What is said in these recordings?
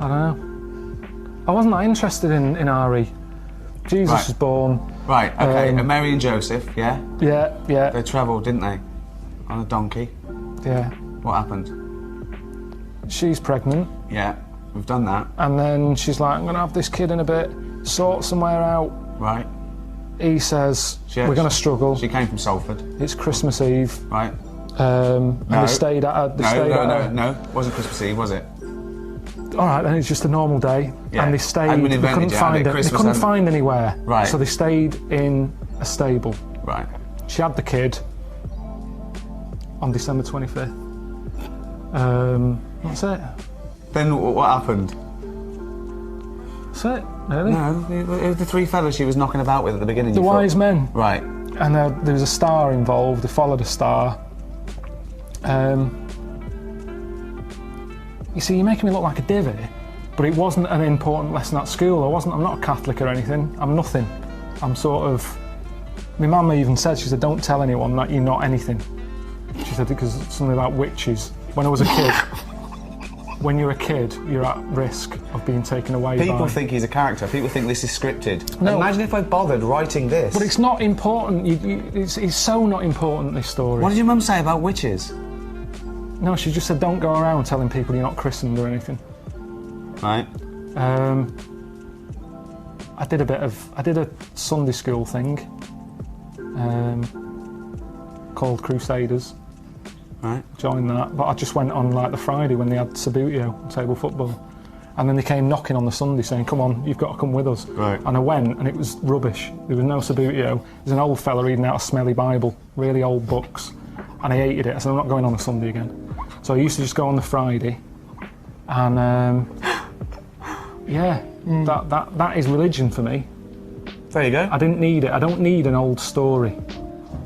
I don't know. I wasn't that interested in RE. Jesus was born. Right, okay, and Mary and Joseph, yeah? Yeah, yeah. They travelled, didn't they? On a donkey. Yeah. What happened? She's pregnant. Yeah, we've done that. And then she's like, I'm going to have this kid in a bit, sort somewhere out. Right. He says, we're going to struggle. She came from Salford. It's Christmas Eve. Right. And they stayed at her. No, it wasn't Christmas Eve, was it? All right, then it's just a normal day. Yeah. And they stayed, they couldn't find anywhere. Right. So they stayed in a stable. Right. She had the kid on December 25th. That's it. Then what happened? That's it, really. No, it was the three fellas she was knocking about with at the beginning. The wise men. Right. And there was a star involved. They followed a star. You see, you're making me look like a divvy, but it wasn't an important lesson at school. I'm not a Catholic or anything. I'm nothing. I'm sort of... My mum even said, she said, don't tell anyone that you're not anything. She said, because it's something about witches. When I was a kid, when you're a kid, you're at risk of being taken away by... People think he's a character. People think this is scripted. No. Imagine if I bothered writing this. But it's not important. It's so not important, this story. What did your mum say about witches? No, she just said don't go around telling people you're not christened or anything. Right. I did a Sunday school thing called Crusaders. Right. Joined that, but I just went on like the Friday when they had Sabutio, table football. And then they came knocking on the Sunday saying, come on, you've got to come with us. Right. And I went and it was rubbish. There was no Sabutio. There's an old fella reading out a smelly Bible, really old books. And I hated it. I said, I'm not going on a Sunday again. So I used to just go on the Friday, and that is religion for me. There you go. I didn't need it. I don't need an old story.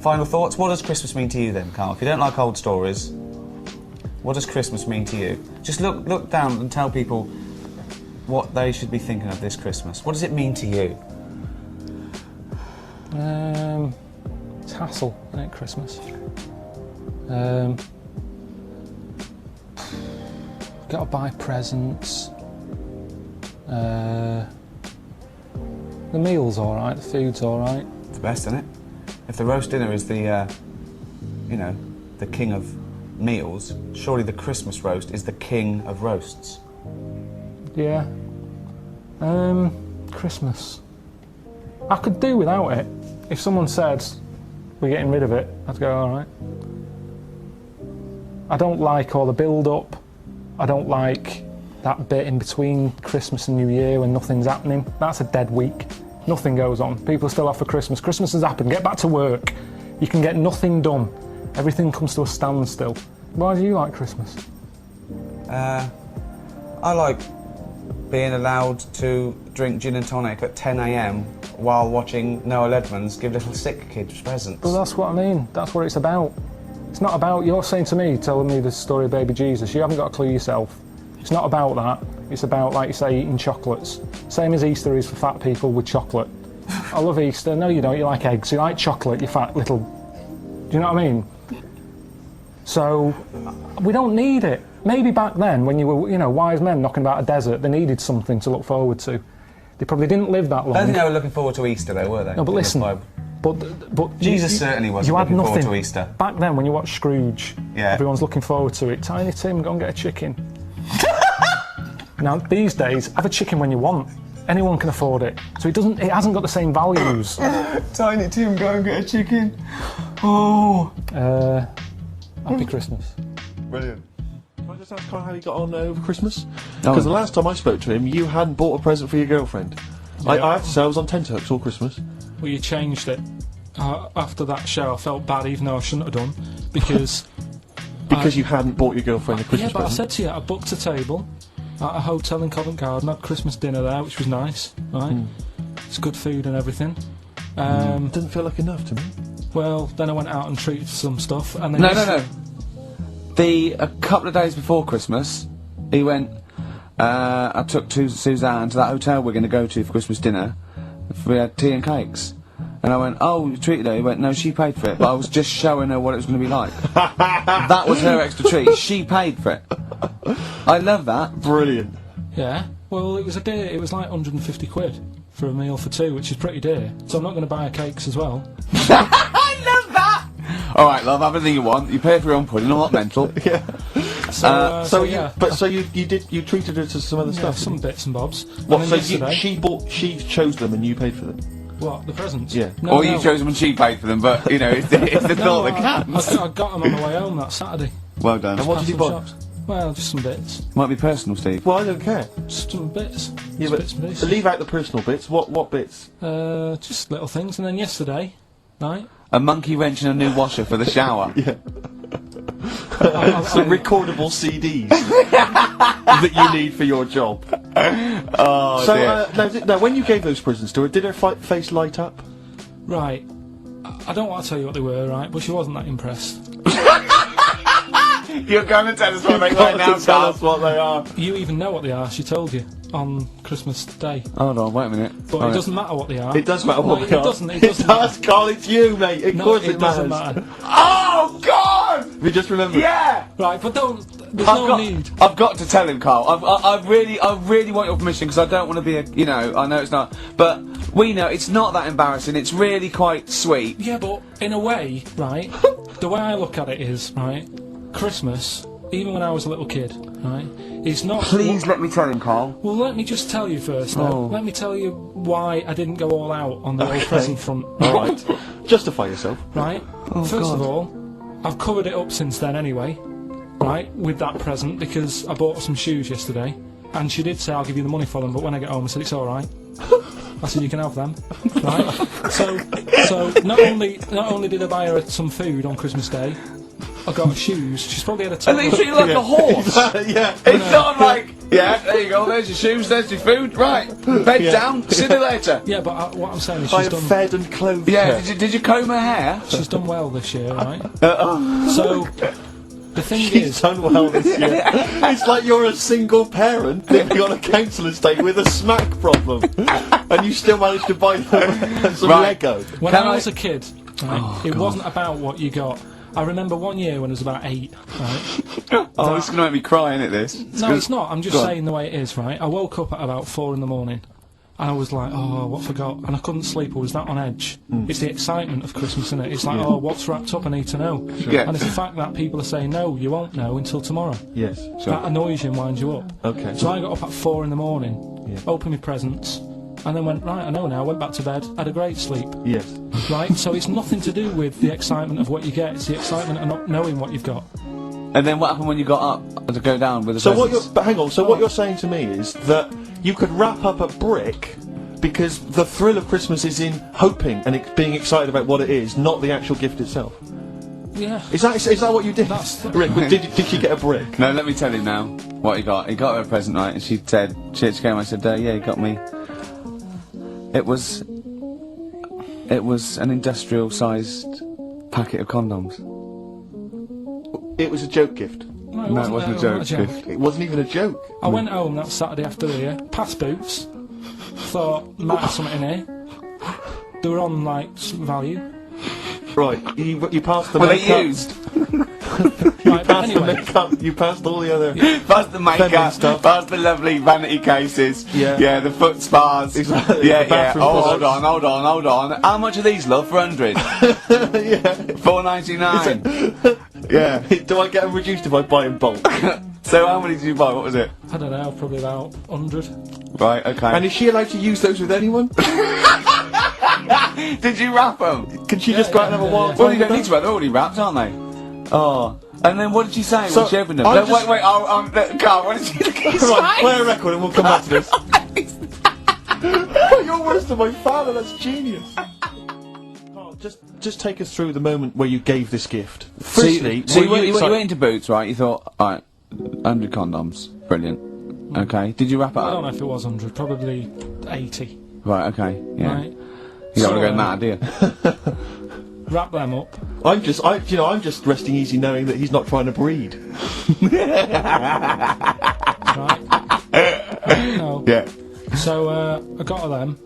Final thoughts? What does Christmas mean to you then, Karl? If you don't like old stories, what does Christmas mean to you? Just look down and tell people what they should be thinking of this Christmas. What does it mean to you? It's hassle, isn't it, Christmas? Got to buy presents. The meal's all right. The food's all right. It's the best, isn't it? If the roast dinner is the, the king of meals, surely the Christmas roast is the king of roasts. Yeah. Christmas. I could do without it. If someone said we're getting rid of it, I'd go all right. I don't like all the build-up. I don't like that bit in between Christmas and New Year when nothing's happening. That's a dead week. Nothing goes on. People are still off for Christmas. Christmas has happened. Get back to work. You can get nothing done. Everything comes to a standstill. Why do you like Christmas? I like being allowed to drink gin and tonic at 10 AM while watching Noah Ledman's give little sick kids presents. Well, that's what I mean. That's what it's about. It's not about, you're saying to me, telling me the story of baby Jesus, you haven't got a clue yourself. It's not about that. It's about, like you say, eating chocolates. Same as Easter is for fat people with chocolate. I love Easter. No, you don't. You like eggs. You like chocolate, you fat little... Do you know what I mean? So, we don't need it. Maybe back then, when you were, wise men knocking about a desert, they needed something to look forward to. They probably didn't live that long. I don't think they were looking forward to Easter, though, were they? No, but listen... But Jesus certainly wasn't looking forward to Easter. Back then, when you watch Scrooge, everyone's looking forward to it. Tiny Tim, go and get a chicken. Now, these days, have a chicken when you want. Anyone can afford it. So it hasn't got the same values. Tiny Tim, go and get a chicken. Oh. Happy Christmas. Brilliant. Can I just ask Karl how you got on over Christmas? Because the last time I spoke to him, you hadn't bought a present for your girlfriend. Yeah. I have to say, I was on tenterhooks all Christmas. Well, you changed it. After that show, I felt bad, even though I shouldn't have done, because... Because you hadn't bought your girlfriend a Christmas present? Yeah, but I said to you, I booked a table at a hotel in Covent Garden, had Christmas dinner there, which was nice, right? It's good food and everything. Didn't feel like enough to me. Well, then I went out and treated for some stuff, and then... No. A couple of days before Christmas, he went... I took Suzanne to that hotel we're going to go to for Christmas dinner. We had tea and cakes. And I went, oh, you treated her? He went, no, she paid for it, but I was just showing her what it was going to be like. That was her extra treat. She paid for it. I love that. Brilliant. Yeah. Well, it was a dear. It was like 150 quid for a meal for two, which is pretty dear. So I'm not going to buy her cakes as well. I love that! Alright, love, have anything you want. You pay for your own pudding, I'm not mental. Yeah. So yeah. You treated her to some other stuff? Some bits and bobs. What, And so then yesterday, she chose them and you paid for them? what, the presents? Yeah. Or you chose them and she paid for them, but, you know, it's the thought that counts. I got them on the way home that Saturday. Well done. And what did you buy? Shops. Well, just some bits. Might be personal, Steve. Well, I don't care. Just some bits. Yeah, Just but bits and pieces. leave out the personal bits. What bits? Just little things. And then yesterday, right? A monkey wrench and a new washer for the shower. Yeah. I Some recordable CDs that you need for your job. Oh, dear. Now, when you gave those presents to her, did her face light up? Right. I don't want to tell you what they were, right? But she wasn't that impressed. You're going to tell us what they You've were got now, to tell Carl. us what they are. You even know what they are. She told you on Christmas Day. Hold on, wait a minute. But it doesn't matter what they are. It does matter what No, they are. It doesn't It matter. does, Carl. It's you, mate. Of No, course it doesn't matters. matter. Oh, God! We just remember. Yeah! Right, but there's no need. I've got to tell him, Carl. I really want your permission because I don't want to be I know it's not, but we know it's not that embarrassing. It's really quite sweet. Yeah, but in a way, right, the way I look at it is, right, Christmas, even when I was a little kid, right, it's not... Please let me tell him, Carl. Well, let me just tell you first, now. Oh. Let me tell you why I didn't go all out on the old present front. All right. Justify yourself. Right? First of all, I've covered it up since then anyway, right, with that present, because I bought her some shoes yesterday, and she did say, I'll give you the money for them, but when I get home I said, it's alright. I said, you can have them. Right? So not only did I buy her some food on Christmas Day, I got her shoes. She's probably had a And total they treat you like a horse. Yeah. It's not like, yeah, there you go, there's your shoes, there's your food, right, bed down, see you later. Yeah, but what I'm saying is I she's have done... fed and clothed Yeah, her. did you comb her hair? She's done well this year, right? So, the thing She's is... done well this year. It's like you're a single parent living on a council estate with a smack problem, and you still managed to buy them some Lego. When Can I I- was a kid, right, it wasn't about what you got. I remember one year when I was about 8, right? Oh, this is going to make me cry, isn't it, this? No, it's not. I'm just Go on. saying the way it is, right? I woke up at about 4 in the morning, and I was like, oh, what forgot? And I couldn't sleep. I was that on edge. It's the excitement of Christmas, isn't it? It's like, oh, what's wrapped up? I need to know. Yeah. And it's the fact that people are saying, no, you won't know until tomorrow. Yes. That annoys you and winds you up. Okay. So I got up at 4 in the morning, opened my presents, and then went, right, I know now, went back to bed, had a great sleep. Yes. Right? So it's nothing to do with the excitement of what you get, it's the excitement of not knowing what you've got. And then what happened when you got up to go down with the So presents? but hang on. So what you're saying to me is that you could wrap up a brick because the thrill of Christmas is in hoping and being excited about what it is, not the actual gift itself. Yeah. Is that what you did? Rick, did she get a brick? No, let me tell you now what he got. He got her a present, right? And she said, she came. I said, yeah, he got me. It was an industrial-sized packet of condoms. It was a joke gift. No, No, it wasn't a joke. It wasn't even a joke. I went home that Saturday after the year, past boots, thought, might have something in here. They were on, like, some value. Right, you passed the Were they makeup. used? Right, but Passed the anyway, makeup. You passed all the other. Past the Feminine makeup, stuff. past the lovely vanity cases. Yeah. The foot spas. Exactly, Yeah, the bathroom Oh, products. hold on. How much are these, love, for 100? Yeah. $4.99. Yeah. Do I get them reduced if I buy in bulk? So how many did you buy? What was it? I don't know, probably about 100. Right, okay. And is she allowed to use those with anyone? Did you wrap them? Can she just go out and have a wild Well, time you don't with need to wrap. They're already wrapped, aren't they? Oh. And then what did she say So, when she opened them? I'm No, just- wait, Carl, what did she say? Right, play a record and we'll come back to this. You're worse than my father, that's genius. Carl, just take us through the moment where you gave this gift. Firstly, So you were went excited- into Boots, right? You thought, alright, 100 condoms. Brilliant. Okay. Did you wrap it I don't up? know if it was 100, probably 80. Right, okay. Yeah. Right? You don't So, want to go mad, do you? Wrap them up. I'm just resting easy knowing that he's not trying to breed. Right? No. Yeah. So I got her them.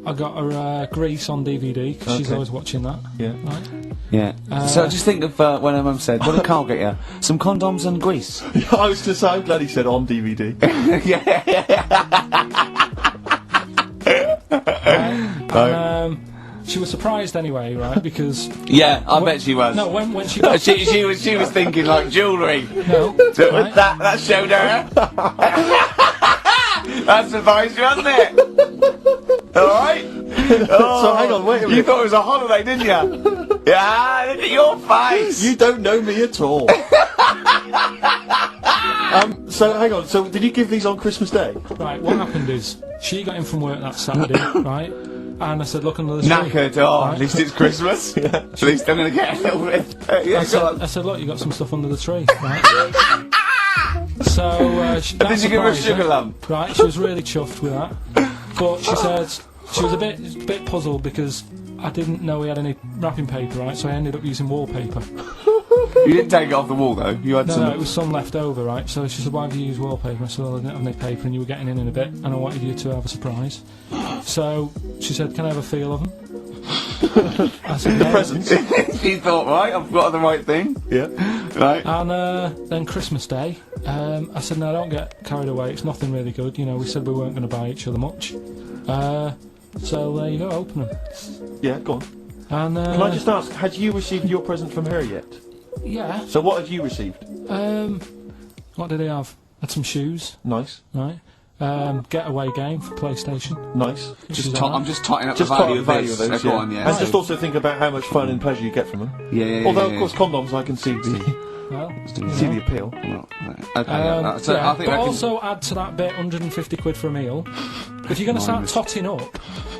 I got her Grease on DVD because she's Okay. always watching that. Yeah. Right. Yeah. So just think of when her mum said, "What did Carl get you? Some condoms and grease." I was just saying, I'm glad he said on DVD. She was surprised anyway, right? Because Yeah, I bet she was. no, when she got she was thinking like jewellery. no, So right? that showed her. That surprised you, hasn't it? Alright? So hang on, wait a minute. You thought it was a holiday, didn't you? Yeah, look at your face. You don't know me at all. So hang on. So did you give these on Christmas Day? Right, what happened is she got in from work that Saturday, right? And I said, look under the tree. Knackered. Oh, Right? at least it's Christmas. Yeah. At least I'm gonna get a little bit. Yeah, go on. I said, look, you got some stuff under the tree, right? So Did you give her a sugar lump? Right, she was really chuffed with that. But she said she was a bit puzzled because I didn't know we had any wrapping paper, right? So I ended up using wallpaper. You didn't take it off the wall though. You had some. No, it was some left over, right? So she said, why have you used wallpaper? I said, well, I didn't have any paper and you were getting in a bit and I wanted you to have a surprise. So she said, can I have a feel of them? I said, The yeah. presents. She thought, right, I've got the right thing. Yeah. Right. And then Christmas Day, I said, no, don't get carried away. It's nothing really good. You know, we said we weren't going to buy each other much. So there you go, open them. Yeah. Go on. And Can I just ask, had you received your present from her yet? yeah. So what have you received? What did he have? Had some shoes, Nice. right? Getaway game for PlayStation. Nice. I'm just totting up Just the value value of those. this. Yeah. Go on, yeah. And just also think about how much fun and pleasure you get from them. Yeah. Although, of course, condoms, I can see Well, see the appeal. Well, okay. Yeah, so yeah, I think but I can. also add to that bit 150 quid for a meal. If you're going to start totting up,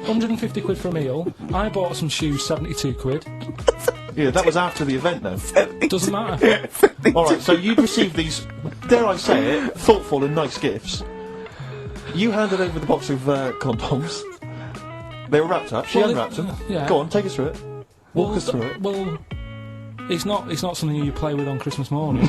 150 quid for a meal. I bought some shoes, 72 quid. Yeah, that was after the event, though. Doesn't matter. All right, so you'd received these, dare I say it, thoughtful and nice gifts. You handed over the box of condoms. They were wrapped up. She Well, unwrapped them. yeah. Go on, take us through it. Walk us through it. Well, it's not something you play with on Christmas morning.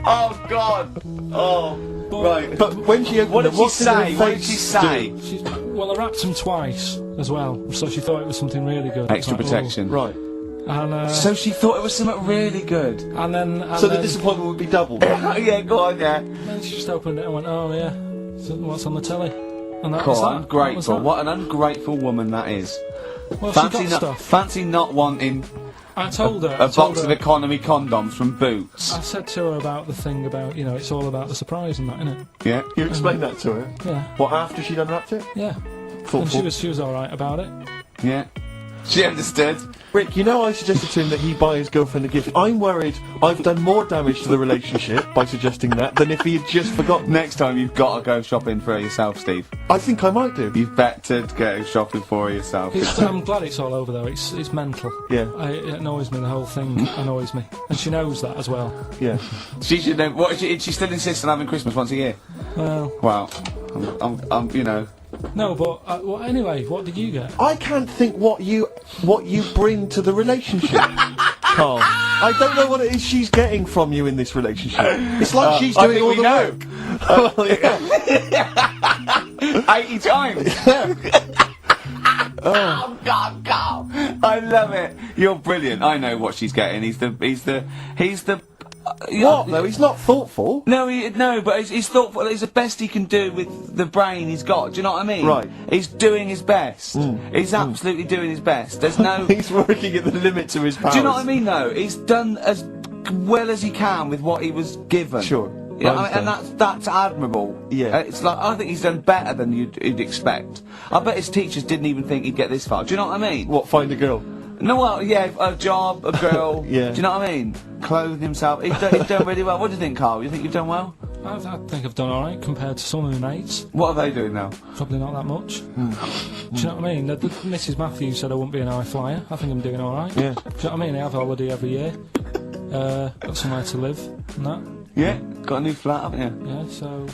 Oh God! Oh, right. But when she opened What them, did she say? her What did face she say? She's, well, I wrapped them twice as well, so she thought it was something really good. Extra Like, protection. do? Right. And, So she thought it was something really good. and then So the disappointment would be doubled. Yeah, go on, yeah. then she just opened it and went, oh yeah, so what's on the telly? And that Cool, was that. ungrateful. That was What an ungrateful woman that is. that. Well, Fancy she got not, stuff. fancy not wanting I told her. a box of economy condoms from Boots. I said to her about the thing about, you know, it's all about the surprise and that, innit? Yeah. You explained that to her. Yeah, What, after she'd unwrapped it? yeah. Thoughtful. And she was all right about it. Yeah. She understood. Rick, you know I suggested to him that he buy his girlfriend a gift. I'm worried I've done more damage to the relationship by suggesting that than if he had just forgotten. Next time you've got to go shopping for her yourself, Steve. I think I might do. You've better go shopping for her yourself. I'm glad it's all over though. It's mental. Yeah, It annoys me. The whole thing annoys me, and she knows that as well. yeah. She should know. What? She still insists on having Christmas once a year. Well, Wow. I'm you know. no, but well, anyway, what did you get? I can't think what you bring to the relationship, Carl. I don't know what it is she's getting from you in this relationship. It's like she's I doing think all we the know. work. Well, yeah. 80 times. Oh God, God! I love it. You're brilliant. I know what she's getting. He's the. What though? He's not thoughtful. No, but he's thoughtful. It's the best he can do with the brain he's got. Do you know what I mean? Right. He's doing his best. He's absolutely doing his best. There's no. He's working at the limit to his powers. Do you know what I mean? Though he's done as well as he can with what he was given. Sure. Yeah, I and that's admirable. Yeah. It's like I think he's done better than you'd expect. I bet his teachers didn't even think he'd get this far. Do you know what I mean? What? Find a girl. No, well, yeah, a job, a girl. Yeah. Do you know what I mean? Clothe himself. He's done really well. What do you think, Carl? You think you've done well? I think I've done all right compared to some of my mates. What are they doing now? Probably not that much. Do you know what I mean? Mrs. Matthews said I wouldn't be an high flyer. I think I'm doing all right. Yeah. Do you know what I mean? I have a holiday every year. Got somewhere to live and that. Yeah, got a new flat, haven't you? Yeah, so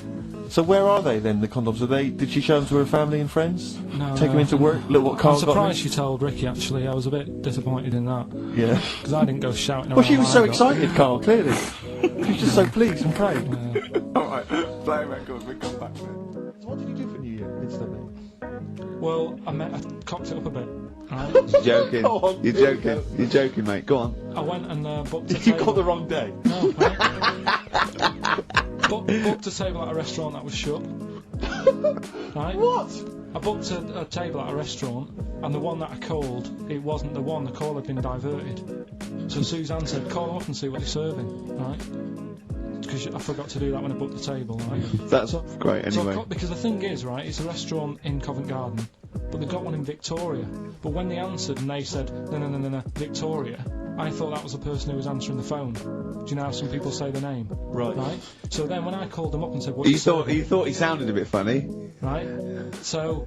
So where are they then? The condoms? Are they? Did she show them to her family and friends? no. Take them into work. Look what I'm Carl got. surprised she told Ricky. Actually, I was a bit disappointed in that Me. Yeah. because I didn't go shouting. Well, she around was so like I got. excited, Carl. Clearly, she was just so pleased and proud. Alright, play a record, we come back to it. So what did you do for New Year, incidentally? Well, I cocked it up a bit. Right? You're joking. Go on, You're here we joking. go. You're joking, mate. Go on. I went and booked a You table. got the wrong day. No, right? booked a table at a restaurant that was shut. Right? What? I booked a table at a restaurant, and the one that I called, it wasn't the one. The call had been diverted. So Suzanne said, call them up and see what they're serving, right? Because I forgot to do that when I booked the table, right? That's great, anyway. Because the thing is, right, it's a restaurant in Covent Garden, but they've got one in Victoria. But when they answered and they said, no, Victoria, I thought that was the person who was answering the phone. Do you know how some people say the name? Right. So then when I called them up and said, what You thought he sounded a bit funny. Right? So,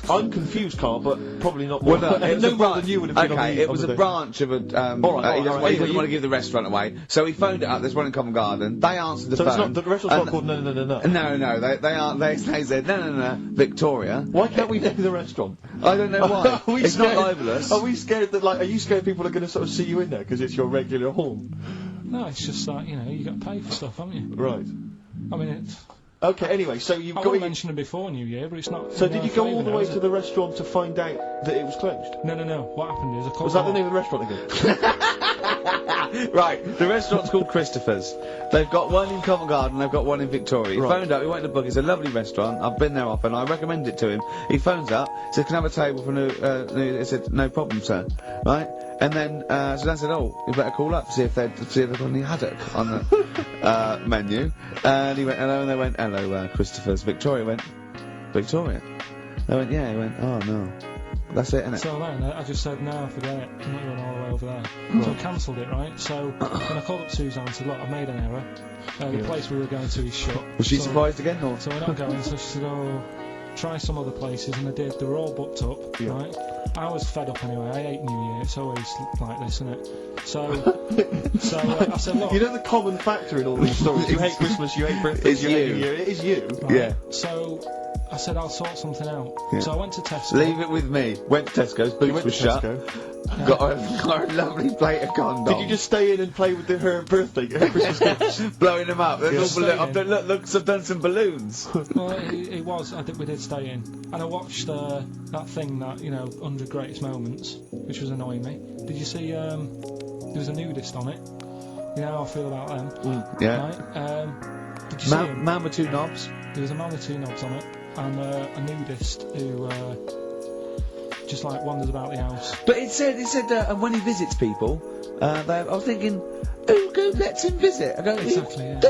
I'm confused, Carl, but probably not more. Well, no, it was no a more branch. than you would have been on Okay, the, it was a branch of a. Alright, he doesn't alright, want to give the restaurant away, so he phoned it up. There's one in Covent Garden. They answered the So phone. it's not, the restaurant's not called No. No, they said no, Victoria. Why can't we name the restaurant? I don't know why. Are we It's not scared- libelous. Are we scared that, like, are you scared people are going to sort of see you in there because it's your regular home? no, it's just that, you know, you got to pay for stuff, haven't you? Right. I mean, it's... Okay, anyway, so you've I got... would mention it before New Year, but it's not... So did you go all the way to to the restaurant to find out that it was closed? No. What happened is I called Was that the them name of the restaurant again? Right, the restaurant's called Christopher's. They've got one in Covent Garden, they've got one in Victoria. He Right. phoned up, he went to book, it's a lovely restaurant, I've been there often, I recommend it to him. He phones up, says, can I have a table for he said, no problem, sir. Right? And then, Suzanne said, oh, you better call up, see if they've got any haddock on the menu. And he went, hello, and they went, hello, Christopher's. Victoria went, Victoria? They went, yeah, he went, oh no. That's it, innit? So then I just said, no, forget it. I'm not going all the way over there. So I cancelled it, right? So when I called up Suzanne and said, look, I've made an error. The place we were going to is shut. Was she So- surprised again, or? So we're not going. So she said, oh, try some other places. And I did. They were all booked up, Yeah. right? I was fed up anyway. I hate New Year. It's always like this, isn't it? So I said, look. You know the common factor in all these stories? You hate Christmas, you hate birthdays, It's you hate you. New Year. It is you. Right? Yeah. So I said, I'll sort something out. Yeah. So I went to Tesco. Leave it with me. Went to Tesco's, You boots went were to shut. Tesco. Got a lovely plate of condoms. Did you just stay in and play with her birthday, her Christmas gifts? blowing them up? There's Yeah. all look, I've done some balloons. Well, it was. We did stay in, and I watched that thing that 100 greatest moments, which was annoying me. Did you see? There was a nudist on it. You know how I feel about them, Yeah. right? Did you see him? Man with two knobs. There was a man with two knobs on it, and a nudist who just like wanders about the house. But it said and when he visits people, I was thinking, who lets him visit? I go, Exactly, yeah,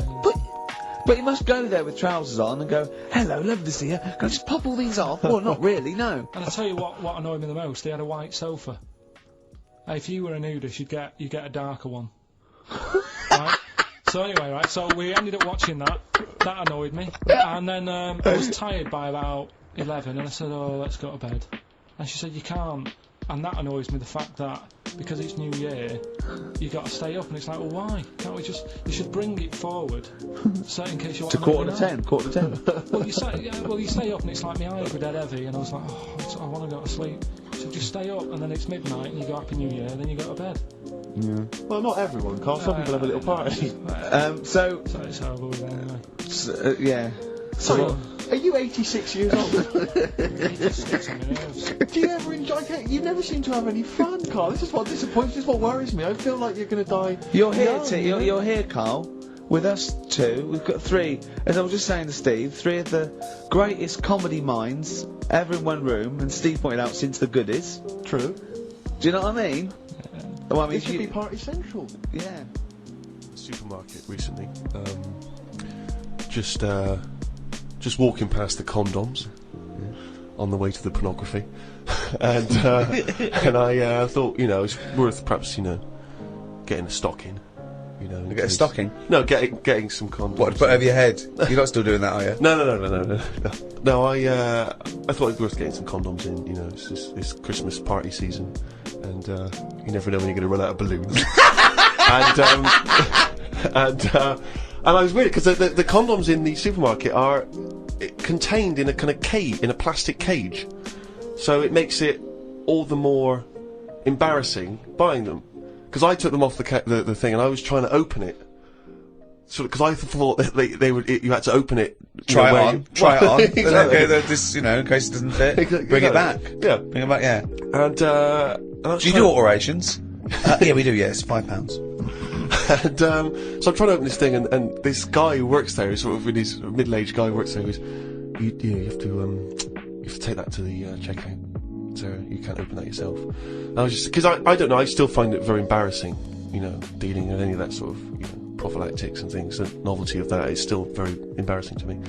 But he must go there with trousers on and go, hello, lovely to see you. Can I just pop all these off? Well, not really, no. And I tell you what annoyed me the most. They had a white sofa. If you were a nudist, you'd get a darker one. Right? So anyway, right. So we ended up watching that. That annoyed me. And then I was tired by about 11, and I said, "Oh, let's go to bed." And she said, "You can't." And that annoys me. The fact that because it's New Year, you got to stay up, and it's like, well, why can't we just? You should bring it forward, so in case you want To quarter to 10. Well, you stay up, and it's like my eyes were dead heavy, and I was like, oh, I want to go to sleep. So just stay up, and then it's midnight, and you go Happy New Year, and then you go to bed. Yeah. Well, not everyone, Carl. Some people have a little party. So it's horrible with it anyway. Yeah. So, are you 86 years old? It gets on my nerves. Do you ever enjoy? You never seem to have any fun, Carl. This is what disappoints. This is what worries me. I feel like you're going to die. You're here, young, T. you know? You're here, Carl. With us two, we've got three. As I was just saying to Steve, three of the greatest comedy minds ever in one room. And Steve pointed out since the goodies. True. Do you know what I mean? Well, I mean, It should be party central. Yeah. Supermarket recently. Just walking past the condoms on the way to the pornography, and I thought it's worth perhaps getting a stocking. Get a stocking? No, getting some condoms. What, to put over your head? You're not still doing that, are you? No. No, I thought it'd be worth getting some condoms in. It's Christmas party season, and you never know when you're going to run out of balloons. And I was weird because the condoms in the supermarket are contained in a kind of cage, in a plastic cage, so it makes it all the more embarrassing buying them. Because I took them off the thing and I was trying to open it, sort of, because I thought that they would, you had to open it. Try it on. Try it on. Exactly. Okay, this, in case it doesn't fit, bring it back. Yeah. Bring it back, yeah. And I was Do you do alterations? Yeah, we do, yeah, it's £5. And so I'm trying to open this thing, and this guy who works there, is sort of in his middle-aged guy who works there, is you have to take that to the checkout, so you can't open that yourself. And I was just, because I don't know, I still find it very embarrassing, you know, dealing with any of that sort of, you know, prophylactics and things. The novelty of that is still very embarrassing to me,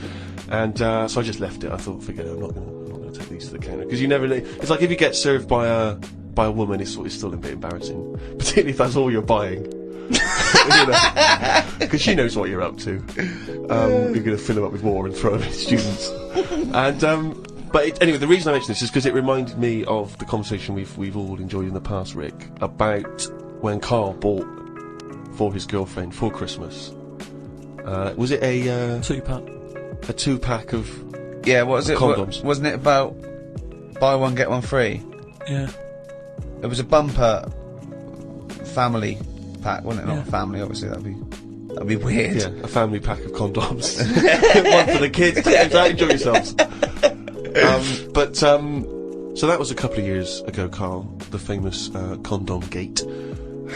and so I just left it. I thought, forget it, I'm not gonna take these to the counter, because you never know. It's like if you get served by a woman, it's still a bit embarrassing, particularly if that's all you're buying. Because she knows what you're up to. You're going to fill them up with water and throw them at students. And anyway, the reason I mention this is because it reminded me of the conversation we've all enjoyed in the past, Rick, about when Karl bought for his girlfriend for Christmas. Was it a 2-pack? A 2-pack of what was it? condoms? Wasn't it about buy one get one free? Yeah. It was a bumper family pack, wasn't it? Yeah. Not a family, obviously. That'd be weird. Yeah, a family pack of condoms. One for the kids. Enjoy yourselves. So that was a couple of years ago, Karl, the famous condom gate.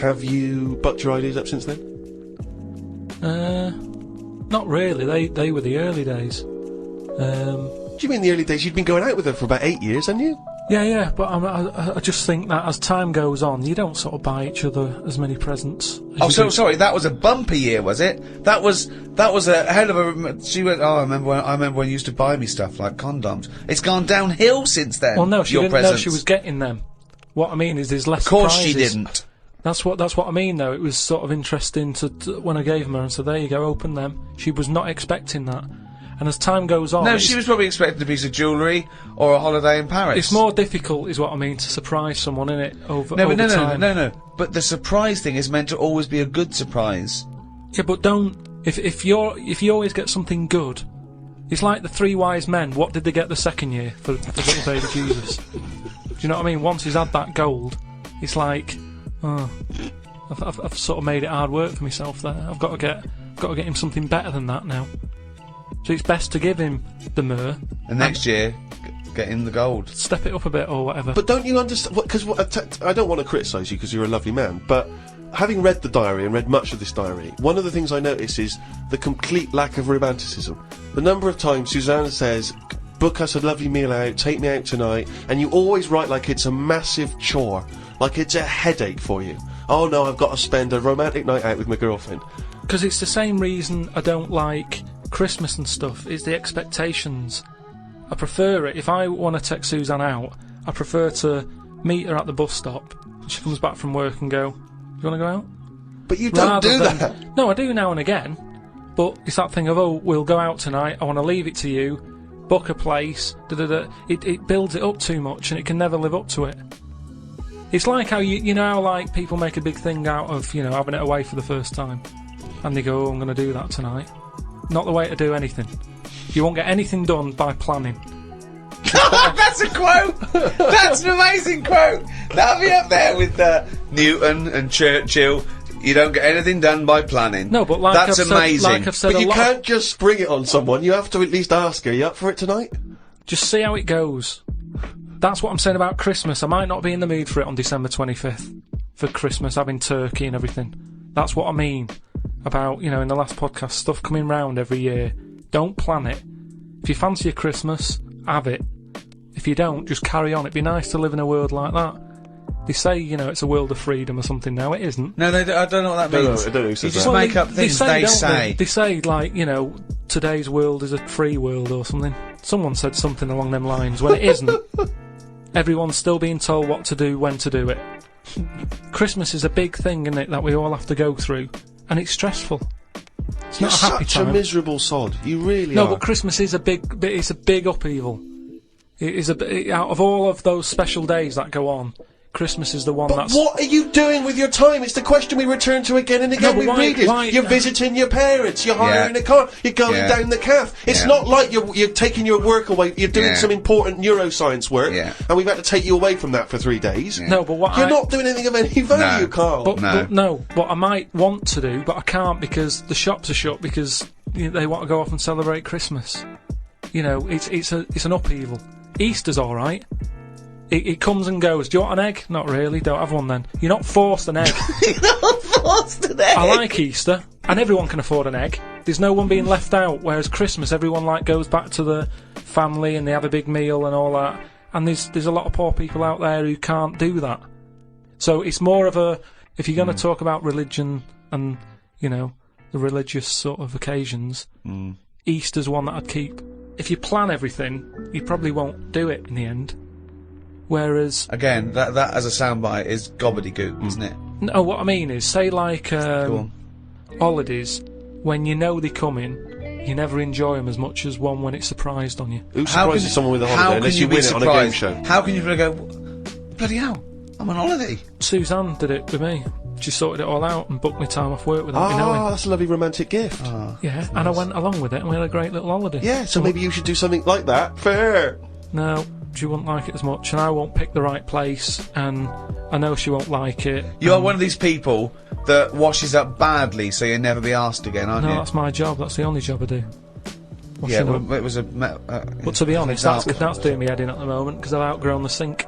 Have you bucked your ideas up since then? Not really. They were the early days. Do you mean the early days? You'd been going out with her for about 8 years, hadn't you? Yeah, but I just think that as time goes on, you don't sort of buy each other as many presents. Sorry, that was a bumper year, was it? That was a hell of a. She went. Oh, I remember when you used to buy me stuff like condoms. It's gone downhill since then. Well, no, she your didn't presents. know she was getting them. What I mean is, there's less. Of course, surprises. she didn't. That's what I mean, though. It was sort of interesting to when I gave them her and said, "There you go, open them." She was not expecting that. And as time goes on... No, she was probably expecting a piece of jewellery or a holiday in Paris. It's more difficult, is what I mean, to surprise someone, innit, over time. No. But the surprise thing is meant to always be a good surprise. Yeah, but don't... If you always get something good... It's like the 3 wise men. What did they get the second year for little baby Jesus? Do you know what I mean? Once he's had that gold, it's like... Oh, I've sort of made it hard work for myself there. I've got to get him something better than that now. So it's best to give him the myrrh. And next year, get him the gold. Step it up a bit or whatever. But don't you understand... Because I don't want to criticise you because you're a lovely man, but having read the diary and read much of this diary, one of the things I notice is the complete lack of romanticism. The number of times Susanna says, book us a lovely meal out, take me out tonight, and you always write like it's a massive chore, like it's a headache for you. Oh no, I've got to spend a romantic night out with my girlfriend. Because it's the same reason I don't like Christmas and stuff, is the expectations. I prefer it, if I want to take Suzanne out, I prefer to meet her at the bus stop. She comes back from work and go, you want to go out? But you don't do that. No, I do now and again. But it's that thing of, oh, we'll go out tonight, I want to leave it to you, book a place, It builds it up too much and it can never live up to it. It's like how, you know how like people make a big thing out of, you know, having it away for the first time. And they go, oh, I'm going to do that tonight. Not the way to do anything. You won't get anything done by planning. That's a quote! That's an amazing quote! That'll be up there with Newton and Churchill. You don't get anything done by planning. No, but like that's amazing. I've said but you can't just spring it on someone. You have to at least ask her, you up for it tonight? Just see how it goes. That's what I'm saying about Christmas. I might not be in the mood for it on December 25th. For Christmas, having turkey and everything. That's what I mean. About, you know, in the last podcast, stuff coming round every year. Don't plan it. If you fancy a Christmas, have it. If you don't, just carry on. It'd be nice to live in a world like that. They say, you know, it's a world of freedom or something now. It isn't. No, I don't know what that means. I don't know who says you just that. make up things they say. They say, like, you know, today's world is a free world or something. Someone said something along them lines when it isn't. Everyone's still being told what to do, when to do it. Christmas is a big thing, isn't it, that we all have to go through. And it's stressful. It's You're not a happy such time. a miserable sod. You really No, are. but Christmas is a big upheaval. It is out of all of those special days that go on, Christmas is the one But that's... what are you doing with your time? It's the question we return to again and again but with why- readers. why- You're visiting your parents, you're hiring Yeah. a car, you're going Yeah. down the calf. It's Yeah. not like you're taking your work away, you're doing Yeah. some important neuroscience work, Yeah. and we've had to take you away from that for 3 days. No, but what You're not doing anything of any value, No. Carl. But what I might want to do, but I can't because the shops are shut because they want to go off and celebrate Christmas. You know, it's an upheaval. Easter's all right. It comes and goes. Do you want an egg? Not really. Don't have one then. You're not forced an egg. I like Easter, and everyone can afford an egg. There's no one being left out. Whereas Christmas, everyone goes back to the family and they have a big meal and all that. And there's a lot of poor people out there who can't do that. So it's more of a, if you're going to talk about religion and the religious sort of occasions, Easter's one that I'd keep. If you plan everything, you probably won't do it in the end. Whereas Again, that as a soundbite is gobbledygook, isn't it? no, what I mean is, say like Go on. holidays, when you know they're coming, you never enjoy them as much as one when it's surprised on you. Who surprises someone with a holiday unless you win it on a game show? How can you go, bloody hell, I'm on holiday? Suzanne did it with me. She sorted it all out and booked me time off work without me knowing. That's a lovely romantic gift. Yeah, and I went along with it and we had a great little holiday. Yeah, so maybe you should do something like that. Fair. No, she wouldn't like it as much, and I won't pick the right place, and I know she won't like it. You are one of these people that washes up badly so you'll never be asked again, aren't No, you? that's my job. That's the only job I do. Yeah, Washing up. well, it was a... But to be honest, that's doing me head in at the moment because I've outgrown the sink.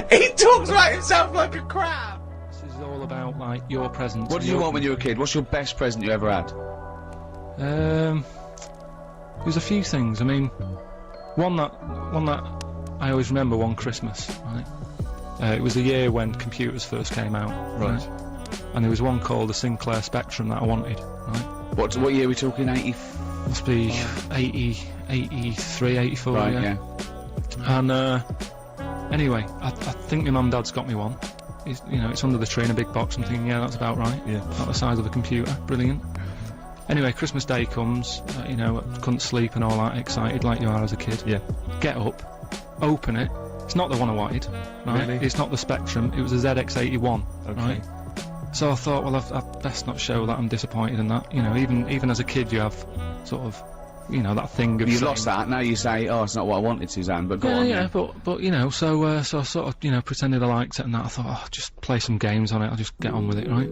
He talks about himself like a crab! This is all about like your presents. What did you want when you were a kid? What's your best present you ever had? There's a few things. I mean, one that I always remember one Christmas. Right, it was the year when computers first came out. Right, and there was one called the Sinclair Spectrum that I wanted. Right. What year are we talking? 80? Must be 80, 83, 84. Right, yeah. And anyway, I think my mum and dad's got me one. It's under the tree in a big box. I'm thinking, yeah, that's about right. Yeah. Not the size of a computer. Brilliant. Anyway, Christmas Day comes, I couldn't sleep and all that, excited like you are as a kid. Yeah. Get up, open it. It's not the one I wanted, right? Really? It's not the Spectrum, it was a ZX81, right? So I thought, well, I've best not show that I'm disappointed in that. Even as a kid you have sort of, that thing of... You lost that, now you say, oh, it's not what I wanted, Suzanne, but go on. Yeah, but so I sort of, pretended I liked it and that. I thought, oh, just play some games on it, I'll just get on with it, right?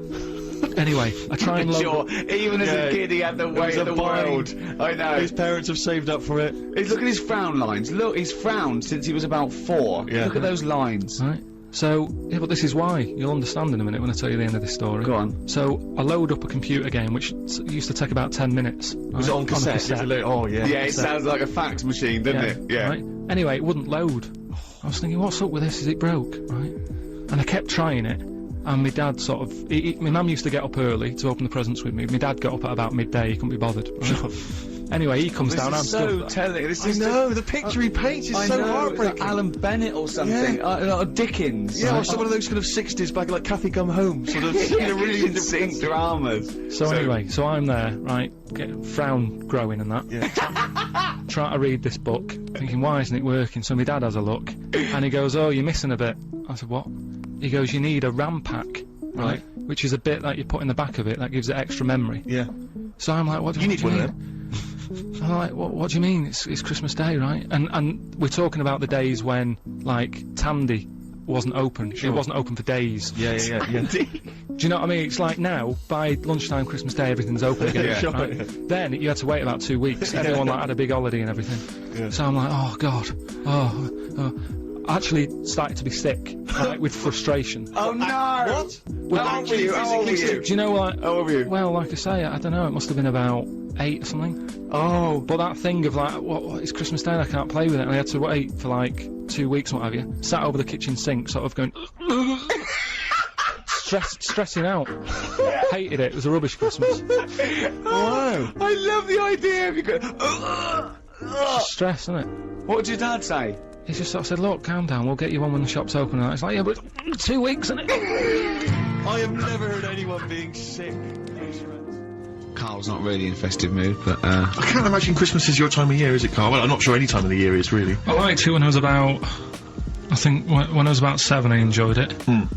Anyway, I try and Sure, even as a kid he had the weight of the world. I know. His parents have saved up for it. Look at his frown lines. Look, he's frowned since he was about 4. Yeah. Look at those lines. Right. So, yeah, but this is why. You'll understand in a minute when I tell you the end of this story. Go on. So, I load up a computer game, which used to take about 10 minutes. Was it on cassette? Oh, yeah. Yeah, it sounds like a fax machine, doesn't it? Yeah. Right? Anyway, it wouldn't load. I was thinking, what's up with this? Is it broke? Right? And I kept trying it. And my dad sort of... my mum used to get up early to open the presents with me. My dad got up at about midday, he couldn't be bothered. Right? Anyway, he comes down, I'm so telling. This is the picture he paints is so heartbreaking. Like Alan Bennett or something. Or Dickens. Yeah, or some of those kind of 60s back like Kathy Come Home, sort of really in sync dramas. So anyway, so I'm there, right, frown growing and that. Yeah. Trying to read this book, thinking, why isn't it working? So my dad has a look, and he goes, oh, you're missing a bit. I said, what? He goes, you need a RAM pack, right? Which is a bit that you put in the back of it that gives it extra memory. Yeah. So I'm like, what do you need mean? one of them. I'm like, what do you mean? It's Christmas Day, right? And we're talking about the days when, like, Tandy wasn't open. It wasn't open for days. Yeah. Do you know what I mean? It's like now, by lunchtime Christmas Day, everything's open again. Right? Then you had to wait about 2 weeks. Everyone had a big holiday and everything. Yeah. So I'm like, oh God, I actually started to be sick, like, with frustration. Oh no! What? How old were you? Do you know what? How old were you? Well, like I say, I don't know. It must have been about 8 or something. Oh. But that thing of like, what it's Christmas Day and I can't play with it, and I had to wait for like 2 weeks or what have you. Sat over the kitchen sink, sort of going, stressing out. Hated it. It was a rubbish Christmas. Wow. I love the idea of you going. Just stress, isn't it? What did your dad say? He just sort of said, look, calm down, we'll get you one when the shop's open. And it's like, yeah, but 2 weeks, isn't it? I have never heard anyone being sick. Carl's not really in a festive mood, but I can't imagine Christmas is your time of year, is it, Carl? Well, I'm not sure any time of the year is, really. I liked it when I was about I think when I was about 7, I enjoyed it.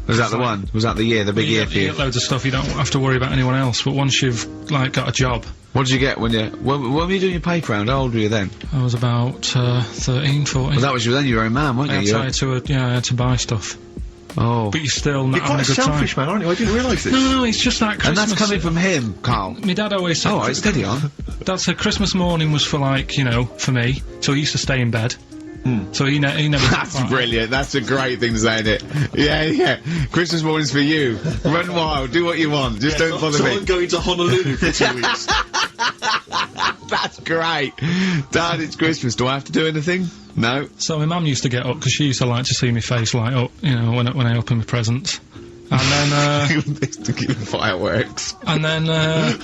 Was that the one? Was that the year, the big year for You you? get loads of stuff, you don't have to worry about anyone else, but once you've, like, got a job... What did you get when were you doing your paper round? How old were you then? I was about 13, 14. Well, that was then you were a man, weren't you? I had to buy stuff. Oh. But you're still not You're quite having a a good selfish time. man, aren't you? I didn't realise this. No, it's just that And Christmas... that's coming from him, Carl. My dad always said... Oh, right, steady on. Dad said Christmas morning was for, like, you know, for me, so he used to stay in bed. So he never... That's brilliant. That's a great thing to say, isn't it? Yeah. Christmas morning's for you. Run wild. Do what you want. Just don't bother So me. I'm going to Honolulu for 2 weeks. That's great. Dad, it's Christmas. Do I have to do anything? No. So my mum used to get up, because she used to like to see my face light up, you know, when I open my presents. And then, to keep fireworks. and then I'd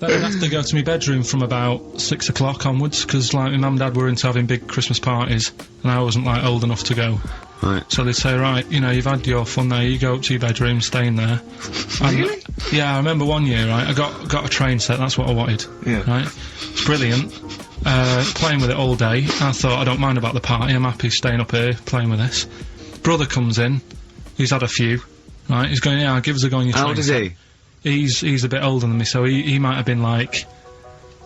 have to go to my bedroom from about 6 o'clock onwards, because, like, my mum and dad were into having big Christmas parties, and I wasn't, like, old enough to go. Right. So they'd say, right, you know, you've had your fun there, you go up to your bedroom, stay in there. Really? Yeah, I remember one year, right, I got a train set, that's what I wanted. Yeah. Right? It's brilliant. Playing with it all day. I thought, I don't mind about the party, I'm happy staying up here, playing with this. Brother comes in, he's had a few, right, he's going, yeah, give us a go on your train How old is set. he? He's a bit older than me, so he might have been like,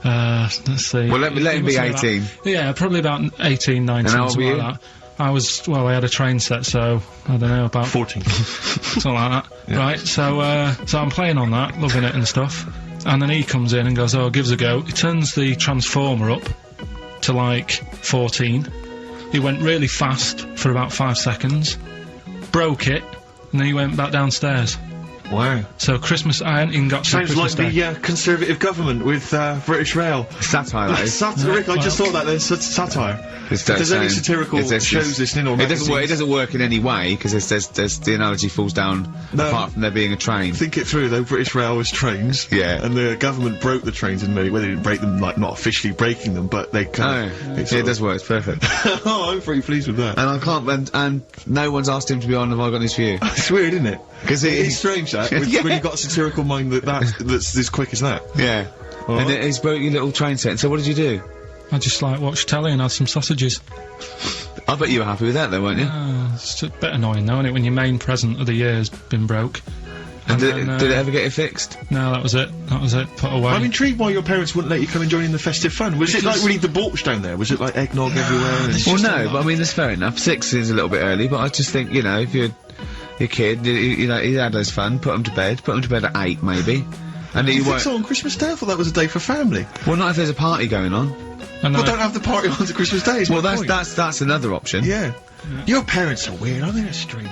let's see. Well, let him be must have been 18. about- yeah, probably about 18, 19, And how old something were like you? that. I had a train set, so, I don't know, about 14. something like that. Right, so I'm playing on that, loving it and stuff. And then he comes in and goes, oh, give us a go. He turns the transformer up to, like, 14. He went really fast for about 5 seconds, broke it, and then he went back downstairs. Wow. So Christmas, I hadn't even got to Sounds Christmas like Day. the Conservative government with British Rail. Satire, that is. Rick, I just well- thought that there's satire. It's If there's any saying- satirical it's- shows listening or it doesn't work. It magazines- doesn't work in any way because there's the analogy falls down No. apart from there being a train. Think it through though. British Rail was trains. Yeah. And the government broke the trains in many. Well, they didn't break them, like not officially breaking them, but they Oh, kind yeah, of. it does work. It's perfect. Oh, I'm pretty pleased with that. And I can't. And no one's asked him to be on. Have I got news for you? It's weird, isn't it? Because It's strange that when Yeah. you've got a satirical mind that's this quick as that. Yeah. All And right. he's broke your little train set. So what did you do? I just, like, watched telly and had some sausages. I bet you were happy with that, though, weren't you? It's a bit annoying, though, isn't it, when your main present of the year's been broke. And did, then, did it ever get it fixed? No, that was it. That was it. Put away. I'm intrigued why your parents wouldn't let you come and join in the festive fun. Was it like really debauched down there? Was it like eggnog everywhere? And it's Well, just a no, lot. but I mean, that's fair enough. 6 is a little bit early, but I just think, you know, if you're your kid, you know, he had his fun, put him to bed at 8, maybe. And he you think won't. so on Christmas Day? I thought that was a day for family. Well, not if there's a party going on. And Well, I- don't have the party on to Christmas Day. is Well, my point. that's another option. Yeah. Your parents are weird. I think they're strange.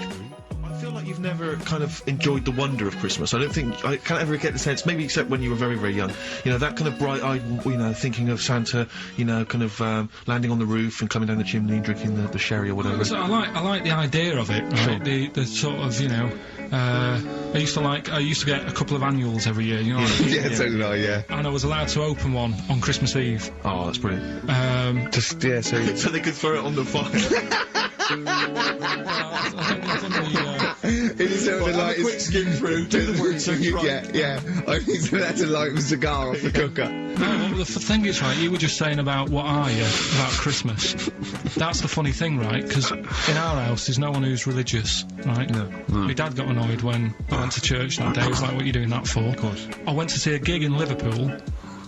I feel like you've never kind of enjoyed the wonder of Christmas. I don't think I can't ever get the sense, maybe except when you were very, very young. You know, that kind of bright-eyed, you know, thinking of Santa, you know, kind of landing on the roof and coming down the chimney and drinking the sherry or whatever. So I like the idea of it, right? Sure. The sort of, you know, I used to get a couple of annuals every year, you know. Yeah, so did I, yeah. And I was allowed to open one on Christmas Eve. Oh, that's brilliant. Just, yeah, so... So they could throw it on the fire. It is sort of like quick skim through, do the word search right. Yeah. I think so that's a light cigar off the cooker. No, well, the thing is, right, you were just saying about what are you about Christmas. That's the funny thing, right? Because in our house, there's no one who's religious, right? No. My dad got annoyed when I went to church that day. He was like, what are you doing that for? Of course. I went to see a gig in Liverpool.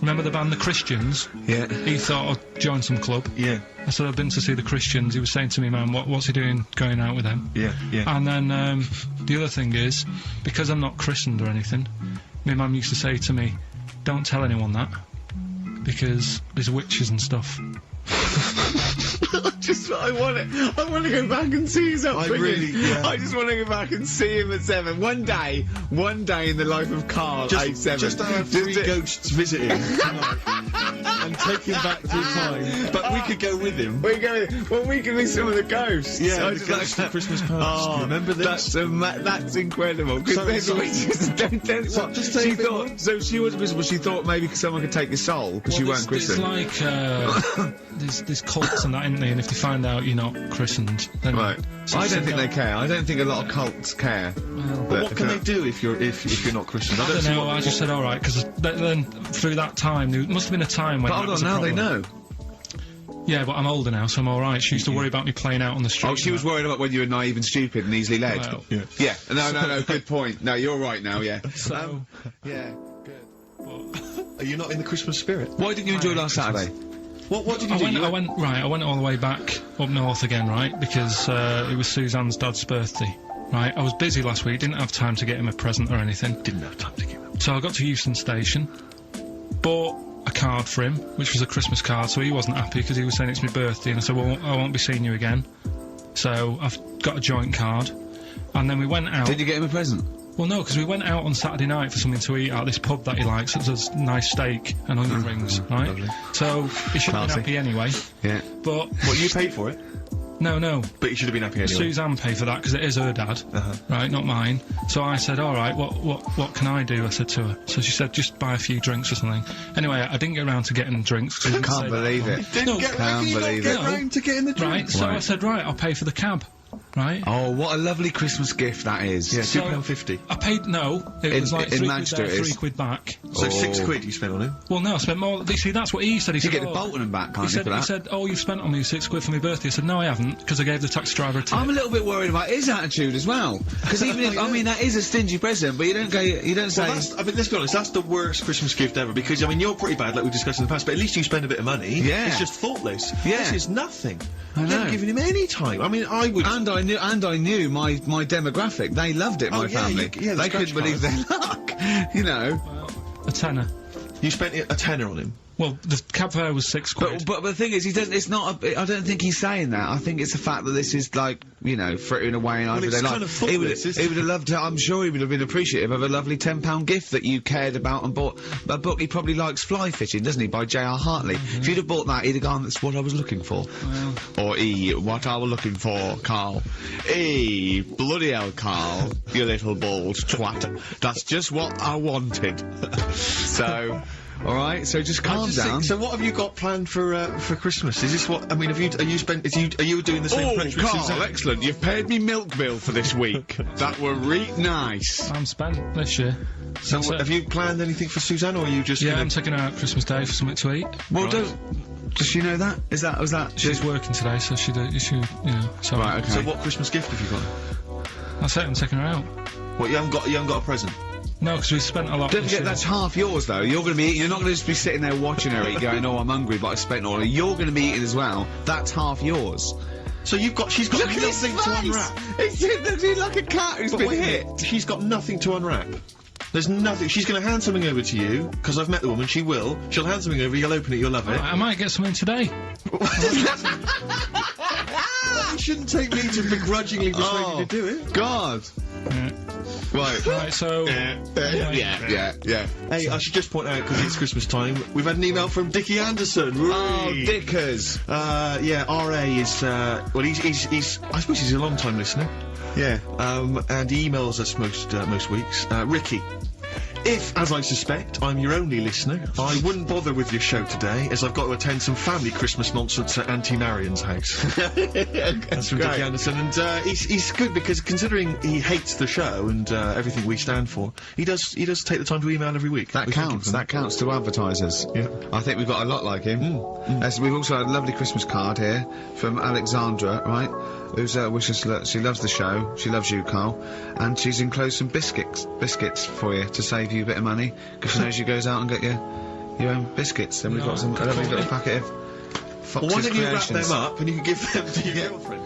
Remember the band The Christians? Yeah. He thought I'd join some club. Yeah, I said, I've been to see The Christians. He was saying to me, man, what's he doing going out with them? yeah. And then the other thing is, because I'm not christened or anything, my mum used to say to me, don't tell anyone that, because there's witches and stuff. I want to go back and see his upbringing. really- yeah. I just want to go back and see him at 7. One day in the life of Carl, age 7. Just to have 3 ghosts visit him tonight and take him back through time. But we could go with him. We can meet some of the ghosts. Yeah, I the just ghosts of Christmas past. Oh, Remember this? That's incredible. Because So- then so- the witches don't. So just She say a bit thought. more. So she wasn't visible. She thought maybe someone could take your soul because you weren't there's christened. like, there's cults and that, isn't there? And if they find out you're not christened, then... Right. So I don't think no- they care. I don't think a lot of cults care. But what can they do if you're not Christian? I don't see know, what- I just said alright, because then through that time, there must have been a time when But that hold was on, a now they problem. know. Yeah, but I'm older now, so I'm alright. She used to worry about me playing out on the street. Oh, she was worried about when you were naive and stupid and easily led. Well, yeah. No, good point. No, you're right now, yeah. So, Yeah, good. Are you not in the Christmas spirit? Why didn't you enjoy last Saturday? What did you do? I went all the way back up north again, right? Because it was Suzanne's dad's birthday, right? I was busy last week, didn't have time to get him a present or anything. Didn't have time to give him. So I got to Euston Station, bought a card for him, which was a Christmas card, so he wasn't happy because he was saying it's my birthday, and I said, well, I won't be seeing you again. So I've got a joint card, and then we went out. Did you get him a present? Well, no, because we went out on Saturday night for something to eat at this pub that he likes. It does nice steak and onion rings, right? lovely. So he should have been happy anyway. Yeah. But What, you paid for it? no, But you should have been happy anyway. Suzanne paid for that because it is her dad, right, not mine. So I said, all right, what can I do? I said to her. So she said, just buy a few drinks or something. Anyway, I didn't get around to getting drinks. 'cause he didn't Can't say believe that. it. Didn't No, can't believe it. round to getting the drink. Right, so I Right. said, right, I'll pay for the cab, right? Oh, what a lovely Christmas gift that is. Yeah, So- £2.50. I paid, no, it In- was like in 3 Manchester quid there, it is. 3 quid back. So Oh. £6 you spent on him. Well, no, I spent more. You see, that's what he said. He You said, get the oh, Bolton and back, He can't you, said, for he that? said, oh, you've spent on me 6 quid for my birthday. I said, no, I haven't, because I gave the taxi driver a tip. I'm a little bit worried about his attitude as well. Because even if, I mean, that is a stingy present, but you don't say... Well, I mean, let's be honest, that's the worst Christmas gift ever, because, I mean, you're pretty bad, like we discussed in the past, but at least you spend a bit of money. Yeah. It's just thoughtless. Yeah. This is nothing. I You know. haven't given him any time. I mean, I would... And I knew my demographic. They loved it, Oh, my yeah, family. the They scratch couldn't believe their luck. You know. A tenner. You spent a tenner on him. Well, the cab fare was 6 quid. But the thing is, he doesn't. It's not. I don't think he's saying that. I think it's the fact that this is like, you know, frittering away in everyday it's life. kind of he would thoughtless, isn't have loved to. I'm sure he would have been appreciative of a lovely £10 gift that you cared about and bought. A book he probably likes, Fly Fishing, doesn't he, by J.R. Hartley? If you'd have bought that, he'd have gone, that's what I was looking for. Or what I was looking for, Carl. Bloody hell, Carl, you little bald twat. That's just what I wanted. So. All right, so just calm down. So what have you got planned for Christmas? Is this what, I mean, are you doing the same French with Carl, Suzanne? excellent. You've paid me milk bill for this week. That were reet nice. I'm spent this year. So That's it. have you planned anything for Suzanne, or are you just Yeah, gonna... I'm taking her out Christmas Day for something to eat. Well, does she know that? Was that? She's working today, so she, you know, so... Right, okay. So what Christmas gift have you got? That's it, I'm taking her out. What, you haven't got a present? No, because we spent a lot... Don't this forget, year. that's half yours, though. You're going to be eating. You're not going to just be sitting there watching her eat, going, "Oh, I'm hungry, but I spent all." You're going to be eating as well. That's half yours. So she's got Look at his nothing to face! unwrap. He's like a cat who's But been wait a hit. minute, she's got nothing to unwrap. There's nothing. She's going to hand something over to you, because I've met the woman. She will. She'll hand something over. You'll open it. You'll love it. I might get something today. You shouldn't take me to begrudgingly persuade you to do it. God. Right. Right, so... Yeah. Hey, I should just point out, because it's Christmas time, we've had an email from Dickie Anderson. Oh, Whee! Dickers. Yeah, RA is, well, he's, I suppose he's a long-time listener. Yeah. And he emails us most weeks. Ricky, if, as I suspect, I'm your only listener, I wouldn't bother with your show today, as I've got to attend some family Christmas nonsense at Auntie Marion's house. That's from Dickie Anderson, and he's good, because considering he hates the show and everything we stand for, he does take the time to email every week. That We thank him counts. for That counts to advertisers. Yeah. I think we've got a lot like him. As we've also had a lovely Christmas card here from Alexandra, right? Who's wishes she loves the show. She loves you, Carl, and she's enclosed some biscuits for you to save you a bit of money, because she knows she goes out and get your own biscuits. And we've got a lovely little packet of Fox's Well, why don't you wrap Creations. them up and you can give them to your girlfriend?